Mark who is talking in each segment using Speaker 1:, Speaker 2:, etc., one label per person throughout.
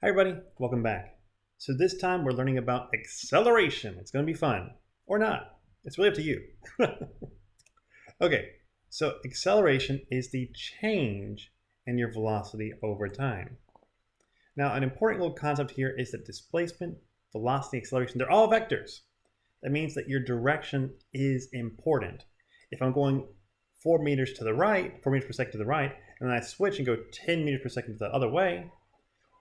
Speaker 1: Hi everybody, welcome back. So this time we're learning about acceleration. It's going to be fun, or not. It's really up to you. Okay, so acceleration is the change in your velocity over time. Now, an important little concept here is that displacement, velocity, acceleration, they're all vectors. That means that your direction is important. If I'm going 4 meters to the right, 4 meters per second to the right, and then I switch and go 10 meters per second the other way,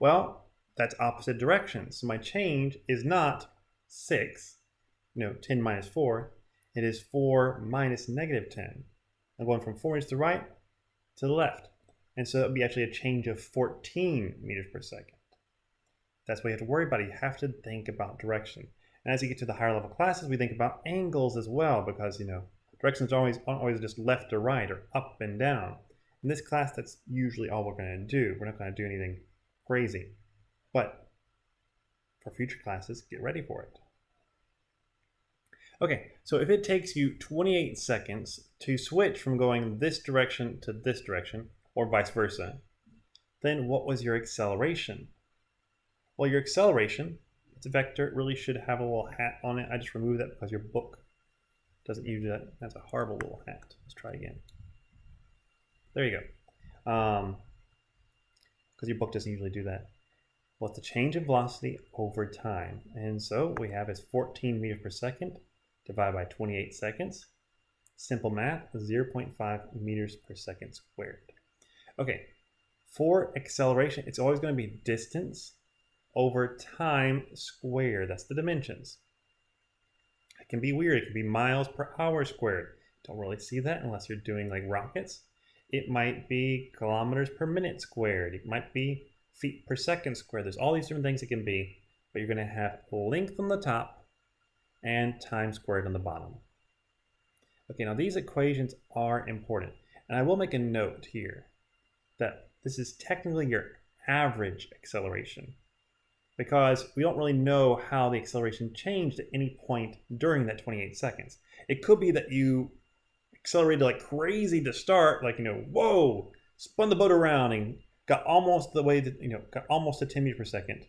Speaker 1: well, that's opposite directions. So my change is not 6, 10 minus 4. It is 4 minus negative 10. I'm going from 4 meters to the right to the left. And so it would be actually a change of 14 meters per second. That's what you have to worry about. You have to think about direction. And as you get to the higher level classes, we think about angles as well, because, directions aren't always just left or right or up and down. In this class, that's usually all we're going to do. We're not going to do anything crazy. But for future classes, get ready for it. Okay, so if it takes you 28 seconds to switch from going this direction to this direction, or vice versa, then what was your acceleration? Well, your acceleration, it's a vector, it really should have a little hat on it. I just removed that because your book doesn't use that. That's a horrible little hat. Let's try again. There you go. Because your book doesn't usually do that. Well, it's the change in velocity over time. And so we have is 14 meters per second divided by 28 seconds. Simple math, 0.5 meters per second squared. Okay, for acceleration, it's always going to be distance over time squared. That's the dimensions. It can be weird. It can be miles per hour squared. Don't really see that unless you're doing like rockets. It might be kilometers per minute squared. It might be feet per second squared. There's all these different things it can be, but you're going to have length on the top and time squared on the bottom. Okay, now these equations are important. And I will make a note here that this is technically your average acceleration, because we don't really know how the acceleration changed at any point during that 28 seconds. It could be that you accelerated like crazy to start, like, whoa, spun the boat around and got almost the way that, got almost to 10 meters per second.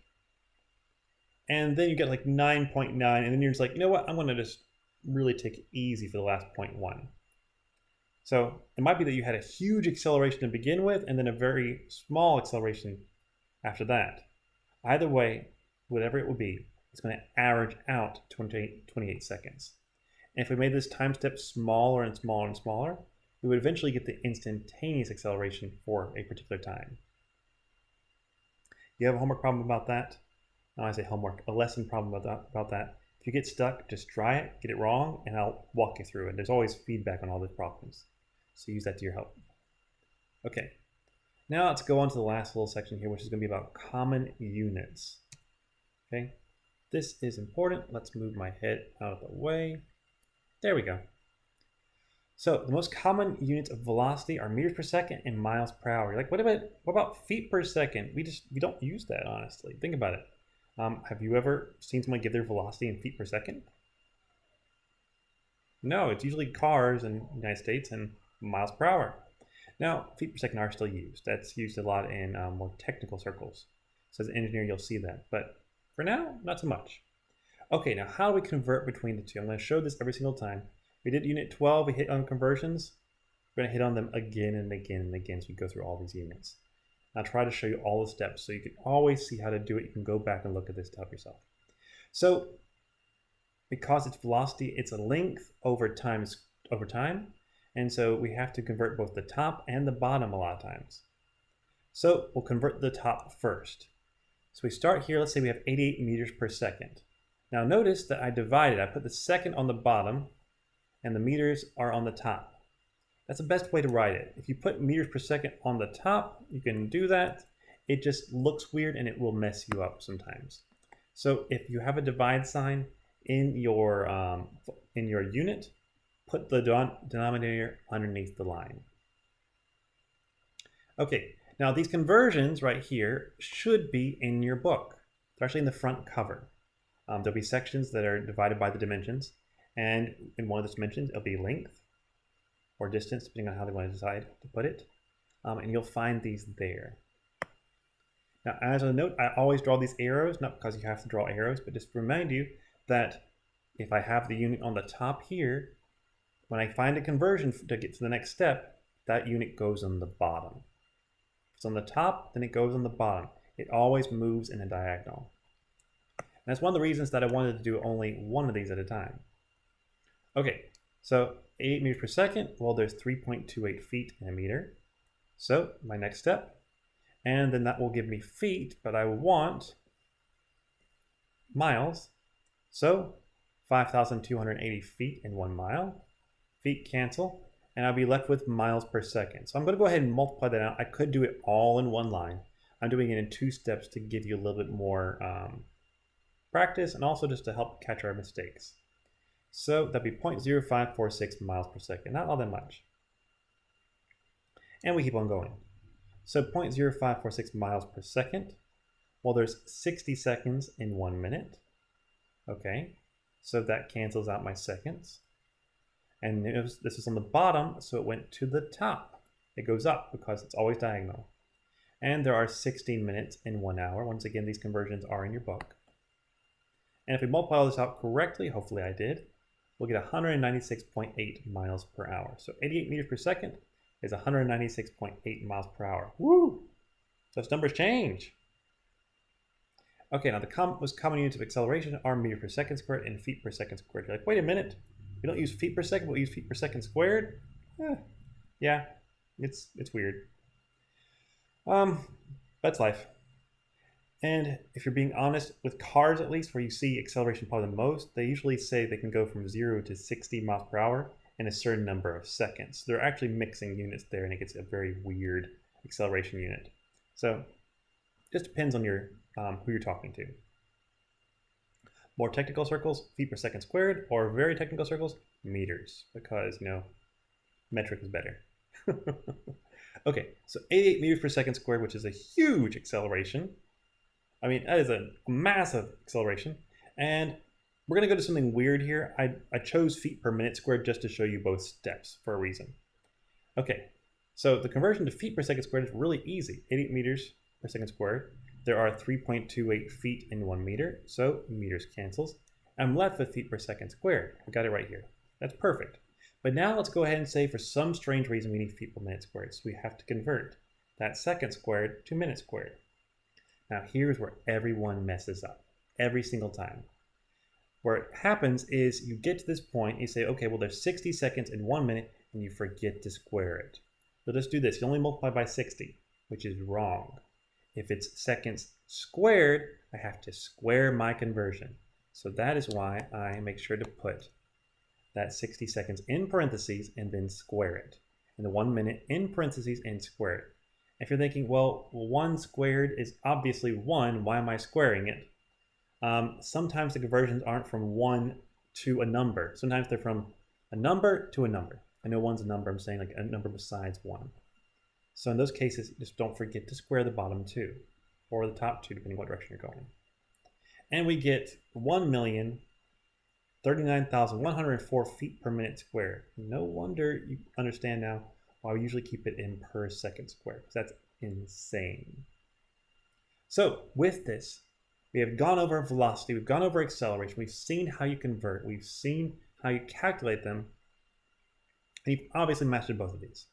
Speaker 1: And then you get like 9.9, and then you're just like, you know what, I'm going to just really take it easy for the last 0.1. So it might be that you had a huge acceleration to begin with, and then a very small acceleration after that. Either way, whatever it would be, it's going to average out 28 seconds. And if we made this time step smaller and smaller and smaller, we would eventually get the instantaneous acceleration for a particular time. You have a homework problem about that? No, I say homework, a lesson problem about that. If you get stuck, just try it, get it wrong, and I'll walk you through it. There's always feedback on all these problems, so use that to your help. Okay, now let's go on to the last little section here, which is going to be about common units. Okay, this is important. Let's move my head out of the way. There we go. So the most common units of velocity are meters per second and miles per hour. You're like, what about feet per second? We don't use that, honestly. Think about it. Have you ever seen someone give their velocity in feet per second? No, it's usually cars in the United States and miles per hour. Now, feet per second are still used. That's used a lot in more technical circles. So as an engineer, you'll see that. But for now, not so much. Okay, now how do we convert between the two? I'm going to show this every single time. We did unit 12, we hit on conversions. We're going to hit on them again and again and again as we go through all these units. I'll try to show you all the steps so you can always see how to do it. You can go back and look at this to help yourself. So because it's velocity, it's a length over time. And so we have to convert both the top and the bottom a lot of times. So we'll convert the top first. So we start here, let's say we have 88 meters per second. Now notice that I divided, I put the second on the bottom and the meters are on the top. That's the best way to write it. If you put meters per second on the top, you can do that. It just looks weird and it will mess you up sometimes. So if you have a divide sign in your unit, put the denominator underneath the line. Okay, now these conversions right here should be in your book. They're actually in the front cover. There'll be sections that are divided by the dimensions, and in one of the dimensions, it'll be length or distance, depending on how they want to decide to put it. And you'll find these there. Now, as a note, I always draw these arrows, not because you have to draw arrows, but just to remind you that if I have the unit on the top here, when I find a conversion to get to the next step, that unit goes on the bottom. If it's on the top, then it goes on the bottom. It always moves in a diagonal. And that's one of the reasons that I wanted to do only one of these at a time. Okay, so 88 meters per second, well, there's 3.28 feet in a meter. So my next step, and then that will give me feet, but I want miles. So 5,280 feet in 1 mile. Feet cancel, and I'll be left with miles per second. So I'm going to go ahead and multiply that out. I could do it all in one line. I'm doing it in 2 steps to give you a little bit more practice and also just to help catch our mistakes. So that'd be 0.0546 miles per second, not all that much. And we keep on going. So 0.0546 miles per second. Well, there's 60 seconds in 1 minute. Okay, so that cancels out my seconds. And this is on the bottom, so it went to the top. It goes up because it's always diagonal. And there are 16 minutes in 1 hour. Once again, these conversions are in your book. And if we multiply all this out correctly, hopefully I did, we'll get 196.8 miles per hour. So 88 meters per second is 196.8 miles per hour. Woo! Those numbers change. Okay, now the most common units of acceleration are meters per second squared and feet per second squared. You're like, wait a minute. We don't use feet per second, we'll use feet per second squared? Yeah, it's weird. That's life. And if you're being honest, with cars at least, where you see acceleration probably the most, they usually say they can go from 0 to 60 miles per hour in a certain number of seconds. They're actually mixing units there, and it gets a very weird acceleration unit. So it just depends on your who you're talking to. More technical circles, feet per second squared, or very technical circles, meters, because, you know, metric is better. Okay, so 88 meters per second squared, which is a huge acceleration. I mean, that is a massive acceleration. And we're going to go to something weird here. I chose feet per minute squared just to show you both steps for a reason. Okay, so the conversion to feet per second squared is really easy. 88 meters per second squared. There are 3.28 feet in 1 meter, so meters cancels. I'm left with feet per second squared. I got it right here. That's perfect. But now let's go ahead and say for some strange reason we need feet per minute squared, so we have to convert that second squared to minute squared. Now here's where everyone messes up, every single time. Where it happens is you get to this point, you say, okay, well there's 60 seconds in 1 minute, and you forget to square it. So let's do this. You only multiply by 60, which is wrong. If it's seconds squared, I have to square my conversion. So that is why I make sure to put that 60 seconds in parentheses and then square it. And the 1 minute in parentheses and square it. If you're thinking, well, 1 squared is obviously 1, why am I squaring it? Sometimes the conversions aren't from 1 to a number. Sometimes they're from a number to a number. I know 1's a number, I'm saying like a number besides 1. So in those cases, just don't forget to square the bottom 2, or the top 2, depending what direction you're going. And we get 1,039,104 feet per minute squared. No wonder you understand now why we usually keep it in per second squared, because that's insane. So with this, we have gone over velocity, we've gone over acceleration, we've seen how you convert, we've seen how you calculate them, and you've obviously mastered both of these.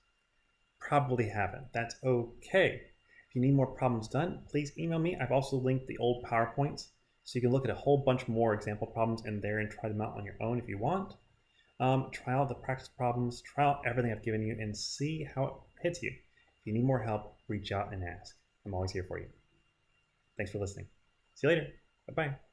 Speaker 1: Probably haven't. That's okay. If you need more problems done, please email me. I've also linked the old PowerPoints, so you can look at a whole bunch more example problems in there and try them out on your own if you want. Try out the practice problems, try out everything I've given you, and see how it hits you. If you need more help, reach out and ask. I'm always here for you. Thanks for listening. See you later. Bye-bye.